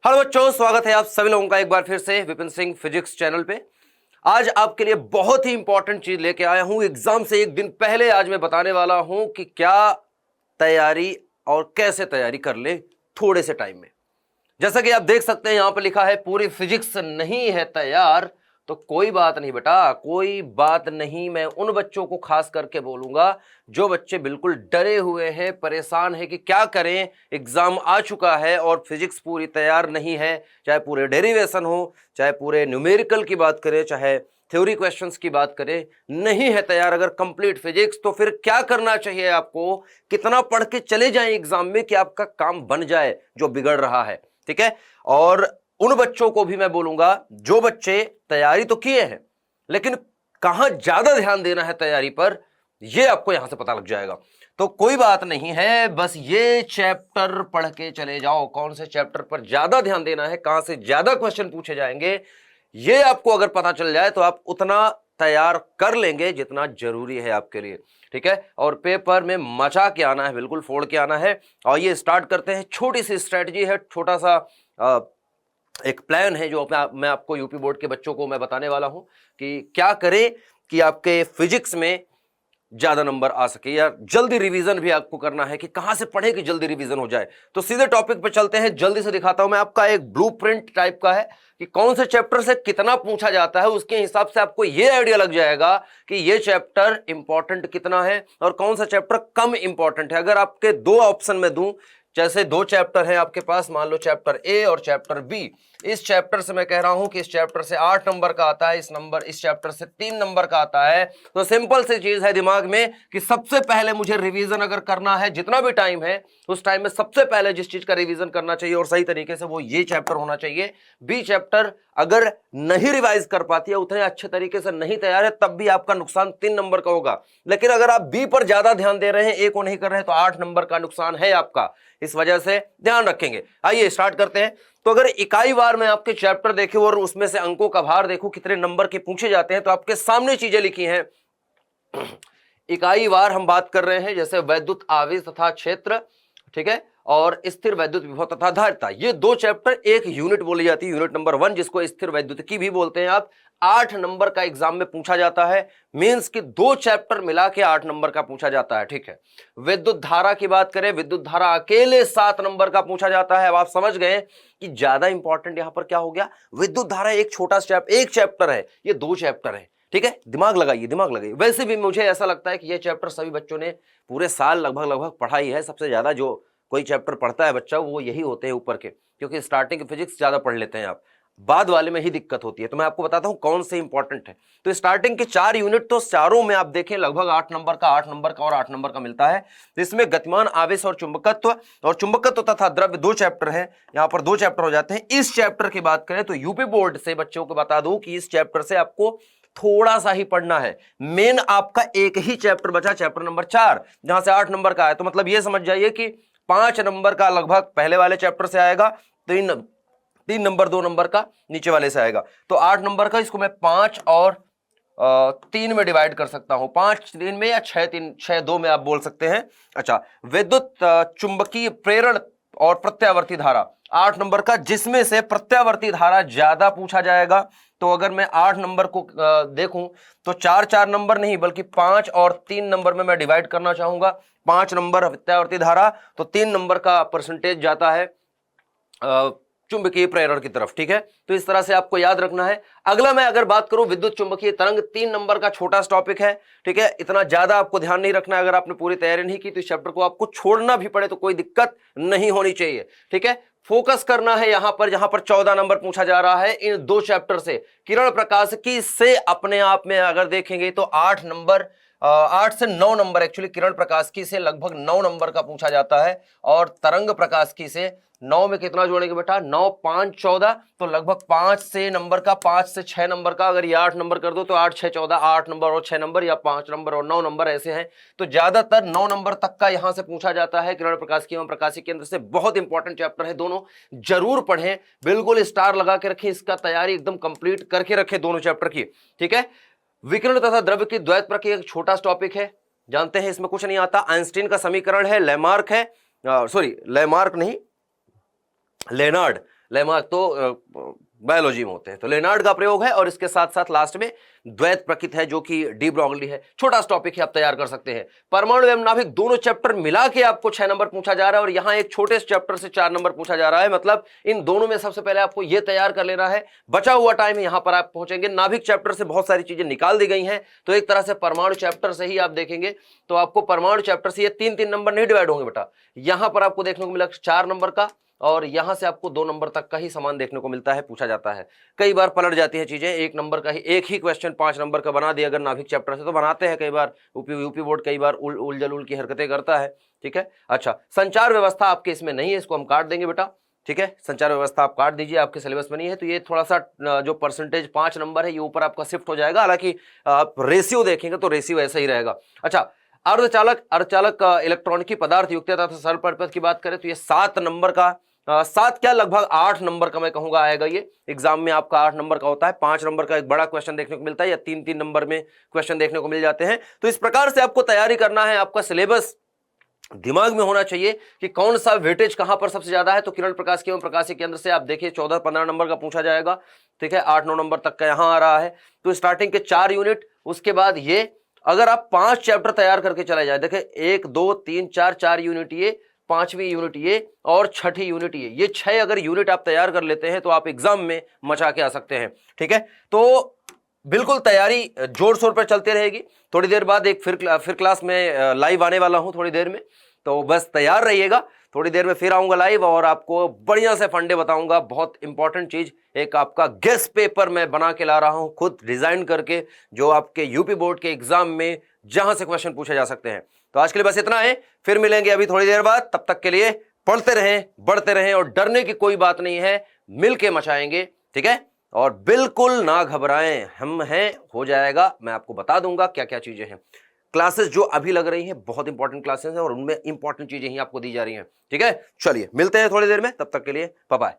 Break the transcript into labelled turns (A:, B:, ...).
A: Hello बच्चों, स्वागत है आप सभी लोगों का एक बार फिर से विपिन सिंह फिजिक्स चैनल पे। आज आपके लिए बहुत ही इंपॉर्टेंट चीज लेके आया हूं। एग्जाम से एक दिन पहले आज मैं बताने वाला हूं कि क्या तैयारी और कैसे तैयारी कर ले थोड़े से टाइम में। जैसा कि आप देख सकते हैं यहां पर लिखा है पूरी फिजिक्स नहीं है तैयार। तो कोई बात नहीं बेटा, कोई बात नहीं। मैं उन बच्चों को खास करके बोलूंगा जो बच्चे बिल्कुल डरे हुए हैं, परेशान है कि क्या करें, एग्जाम आ चुका है और फिजिक्स पूरी तैयार नहीं है। चाहे पूरे डेरिवेशन हो, चाहे पूरे न्यूमेरिकल की बात करें, चाहे थ्योरी क्वेश्चंस की बात करें, नहीं है तैयार अगर कंप्लीट फिजिक्स, तो फिर क्या करना चाहिए आपको, कितना पढ़ के चले जाएं एग्जाम में कि आपका काम बन जाए जो बिगड़ रहा है। ठीक है। और उन बच्चों को भी मैं बोलूंगा जो बच्चे तैयारी तो किए हैं लेकिन कहां ज्यादा ध्यान देना है तैयारी पर, यह आपको यहां से पता लग जाएगा। तो कोई बात नहीं है, बस ये चैप्टर पढ़ के चले जाओ, कौन से चैप्टर पर ज्यादा ध्यान देना है, कहां से ज्यादा क्वेश्चन पूछे जाएंगे, ये आपको अगर पता चल जाए तो आप उतना तैयार कर लेंगे जितना जरूरी है आपके लिए। ठीक है। और पेपर में मचा के आना है, बिल्कुल फोड़ के आना है। और ये स्टार्ट करते हैं। छोटी सी स्ट्रेटजी है, छोटा सा एक प्लान है जो मैं आपको यूपी बोर्ड के बच्चों को मैं बताने वाला हूं कि क्या करें कि आपके फिजिक्स में ज्यादा नंबर आ सके, या जल्दी रिवीजन भी आपको करना है कि कहां से पढ़े कि जल्दी रिवीजन हो जाए। तो सीधे टॉपिक पे चलते हैं, जल्दी से दिखाता हूं। मैं आपका एक ब्लूप्रिंट टाइप का है कि कौन से चैप्टर से कितना पूछा जाता है, उसके हिसाब से आपको यह आइडिया लग जाएगा कि यह चैप्टर इंपॉर्टेंट कितना है और कौन सा चैप्टर कम इंपॉर्टेंट है। अगर आपके दो ऑप्शन में दूं, जैसे दो चैप्टर है आपके पास, मान लो चैप्टर ए और चैप्टर बी। इस चैप्टर से मैं कह रहा हूं कि इस चैप्टर से 8 नंबर का आता है, इस चैप्टर से 3 नंबर का आता है। तो सिंपल सी चीज है दिमाग में कि सबसे पहले मुझे रिवीजन अगर करना है, जितना भी टाइम है उस टाइम में सबसे पहले जिस चीज का रिवीजन करना चाहिए और सही तरीके से, वो ये चैप्टर होना चाहिए। बी चैप्टर अगर नहीं रिवाइज कर पाती है, उतने अच्छे तरीके से नहीं तैयार है, तब भी आपका नुकसान 3 नंबर का होगा। लेकिन अगर आप बी पर ज्यादा ध्यान दे रहे हैं, ए को नहीं कर रहे हैं, तो 8 नंबर का नुकसान है आपका। इस वजह से ध्यान रखेंगे। आइए स्टार्ट करते हैं। तो अगर इकाई वार में आपके चैप्टर देखे और उसमें से अंकों का भार देखो कितने नंबर के पूछे जाते हैं, तो आपके सामने चीजें लिखी हैं। इकाई वार हम बात कर रहे हैं, जैसे वैद्युत आवेश तथा क्षेत्र, ठीक है, और स्थिर वैद्युत विभव तथा धारिता। ये दो चैप्टर एक यूनिट बोली जाती है, यूनिट नंबर 1, जिसको स्थिर वैद्युतिकी भी बोलते हैं आप। 8 नंबर का एग्जाम में पूछा जाता है। मींस कि दो चैप्टर मिला के 8 नंबर का पूछा जाता है। ठीक है। विद्युत धारा की बात करें, विद्युत धारा अकेले 7 नंबर का पूछा जाता है। अब आप समझ गए कि ज्यादा इंपॉर्टेंट यहां पर क्या हो गया। विद्युत धारा एक छोटा एक चैप्टर है, ये 2 चैप्टर है। ठीक है। दिमाग लगाइए, दिमाग लगाइए। वैसे भी मुझे ऐसा लगता है कि ये चैप्टर सभी बच्चों ने पूरे साल लगभग पढ़ा ही है। सबसे ज्यादा जो कोई चैप्टर पढ़ता है बच्चा, वो यही होते हैं ऊपर के, क्योंकि स्टार्टिंग फिजिक्स ज्यादा पढ़ लेते हैं आप, बाद वाले में ही दिक्कत होती है। तो मैं आपको बताता हूं कौन से इंपॉर्टेंट है। तो स्टार्टिंग के 4 यूनिट, तो चारों में आप देखें लगभग 8 नंबर का, 8 नंबर का और 8 नंबर का मिलता है। तो इसमें गतिमान आवेश और चुंबकत्व तथा द्रव्य 2 चैप्टर है। यहां पर 2 चैप्टर हो जाते हैं। इस चैप्टर की बात करें तो यूपी बोर्ड से बच्चों को बता दूं कि इस चैप्टर से आपको थोड़ा सा ही पढ़ना है। मेन आपका एक ही चैप्टर बचा, चैप्टर नंबर 4, जहां से 8 नंबर का है। तो मतलब यह समझ जाइए कि 5 नंबर का लगभग पहले वाले चैप्टर से आएगा, 3 नंबर 2 नंबर का नीचे वाले से आएगा। तो 8 नंबर का, इसको मैं 5 और 3 में डिवाइड कर सकता हूं, 5 3 में या 6 2 में आप बोल सकते हैं। अच्छा, विद्युत चुंबकीय प्रेरण और प्रत्यावर्ती धारा 8 नंबर का, जिसमें से प्रत्यावर्ती धारा ज्यादा पूछा जाएगा। तो अगर मैं 8 नंबर को देखूं तो 4 नंबर नहीं बल्कि 5 और 3 नंबर में मैं डिवाइड करना चाहूंगा। 5 नंबर प्रत्यावर्ती धारा, तो 3 नंबर का परसेंटेज जाता है चुंबकीय प्रेरण की तरफ। ठीक है। तो इस तरह से आपको याद रखना है। अगला मैं अगर बात करूं, विद्युत चुंबकीय तरंग 3 नंबर का छोटा टॉपिक है। ठीक है। इतना ज्यादा आपको ध्यान नहीं रखना है। अगर आपने पूरी तैयारी नहीं की तो इस चैप्टर को आपको छोड़ना भी पड़े तो कोई दिक्कत नहीं होनी चाहिए। ठीक है। फोकस करना है यहां पर, जहां पर 14 नंबर पूछा जा रहा है इन 2 चैप्टर से। किरण प्रकाशिकी से अपने आप में अगर देखेंगे तो 8 नंबर, 8 से 9 नंबर, एक्चुअली किरण प्रकाशिकी से लगभग 9 नंबर का पूछा जाता है। और तरंग प्रकाशिकी से 9 में कितना जोड़ेंगे बेटा, 9 5 14, तो लगभग 5 से नंबर का, 5 से 6 नंबर का। अगर ये 8 नंबर कर दो तो 8 6 14, 8 नंबर और 6 नंबर, या 5 नंबर और 9 नंबर ऐसे हैं। तो ज्यादातर 9 नंबर तक का यहां से पूछा जाता है। किरण प्रकाशिकी एवं प्रकाशिकी केंद्र से बहुत इंपॉर्टेंट चैप्टर है, दोनों जरूर पढ़ें। बिल्कुल स्टार लगा के रखें, इसका तैयारी एकदम कंप्लीट करके रखें दोनों चैप्टर की। ठीक है। विकिरण तथा द्रव्य की द्वैत प्रक्रिया एक छोटा टॉपिक है, जानते हैं, इसमें कुछ नहीं आता। आइंस्टीन का समीकरण है, लेमार्क है, सॉरी लेमार्क नहीं, लेनार्ड लेमार्क तो बायोलॉजी में होते हैं। तो लेनार्ड का प्रयोग है और इसके साथ साथ लास्ट में द्वैत प्रकृति है जो कि डी ब्रॉगली है। छोटा सा टॉपिक है, आप तैयार कर सकते हैं। परमाणु एवं नाभिक दोनों चैप्टर मिला के आपको 6 नंबर पूछा जा रहा है और यहां एक छोटे से चैप्टर से 4 नंबर पूछा जा रहा है। मतलब इन दोनों में सबसे पहले आपको यह तैयार कर लेना है, बचा हुआ टाइम यहां पर आप पहुंचेंगे। नाभिक चैप्टर से बहुत सारी चीजें निकाल दी गई हैं, तो एक तरह से परमाणु चैप्टर से ही आप देखेंगे तो आपको परमाणु चैप्टर से ये 3-3 नंबर नहीं डिवाइड होंगे बेटा। यहां पर आपको देखने को मिला 4 नंबर का और यहां से आपको 2 नंबर तक का ही सामान देखने को मिलता है, पूछा जाता है। कई बार पलट जाती है चीजें, 1 नंबर का ही एक ही क्वेश्चन 5 नंबर का बना दिया अगर नाभिक चैप्टर से, तो बनाते हैं कई बार यूपी बोर्ड, कई बार उल की हरकतें करता है। ठीक है, अच्छा संचार व्यवस्था आपके इसमें नहीं है, इसको हम काट देंगे बेटा। ठीक है, संचार व्यवस्था आप काट दीजिए, आपके सिलेबस में नहीं है। तो ये थोड़ा सा जो परसेंटेज 5 नंबर है ये ऊपर आपका शिफ्ट हो जाएगा। हालांकि आप रेशियो देखेंगे तो रेशियो ऐसा ही रहेगा। अच्छा, अर्धचालक इलेक्ट्रॉनिकी पदार्थ युक्तता तथा सरल परिपथ की बात करें तो ये 7 नंबर का 7 क्या लगभग 8 नंबर का मैं कहूंगा आएगा। ये एग्जाम में आपका 8 नंबर का होता है। 5 नंबर का एक बड़ा क्वेश्चन देखने को मिलता है या 3-3 नंबर में क्वेश्चन देखने को मिल जाते हैं। तो इस प्रकार से आपको तैयारी करना है। आपका सिलेबस दिमाग में होना चाहिए कि कौन सा वेटेज कहां पर सबसे ज्यादा है। तो किरण प्रकाश एवं प्रकाशिक केंद्र से आप देखिए 14-15 नंबर का पूछा जाएगा। ठीक है, 8-9 नंबर तक का यहां आ रहा है। तो स्टार्टिंग के 4 यूनिट, उसके बाद ये अगर आप 5 चैप्टर तैयार करके चले जाए, देखें 1 2 3 4 यूनिट ये, 5वीं यूनिट ये और 6ठी यूनिट ये 6 अगर यूनिट आप तैयार कर लेते हैं तो आप एग्जाम में मचा के आ सकते हैं। ठीक है, तो बिल्कुल तैयारी जोर शोर पर चलती रहेगी। थोड़ी देर बाद एक फिर क्लास में लाइव आने वाला हूं थोड़ी देर में, तो बस तैयार रहिएगा। थोड़ी देर में फिर आऊंगा लाइव और आपको बढ़िया से फंडे बताऊंगा। बहुत इंपॉर्टेंट चीज, एक आपका गेस्ट पेपर मैं बना के ला रहा हूं खुद डिजाइन करके, जो आपके यूपी बोर्ड के एग्जाम में जहां से क्वेश्चन पूछे जा सकते हैं। तो आज के लिए बस इतना है, फिर मिलेंगे अभी थोड़ी देर बाद। तब तक के लिए पढ़ते रहें, बढ़ते रहें और डरने की कोई बात नहीं है, मिलके मचाएंगे। ठीक है, और बिल्कुल ना घबराएं, हम हैं, हो जाएगा। मैं आपको बता दूंगा क्या क्या चीजें हैं। क्लासेस जो अभी लग रही हैं बहुत इंपॉर्टेंट क्लासेस हैं और उनमें इंपॉर्टेंट चीजें ही आपको दी जा रही हैं। ठीक है, चलिए मिलते हैं थोड़ी देर में, तब तक के लिए बाय बाय।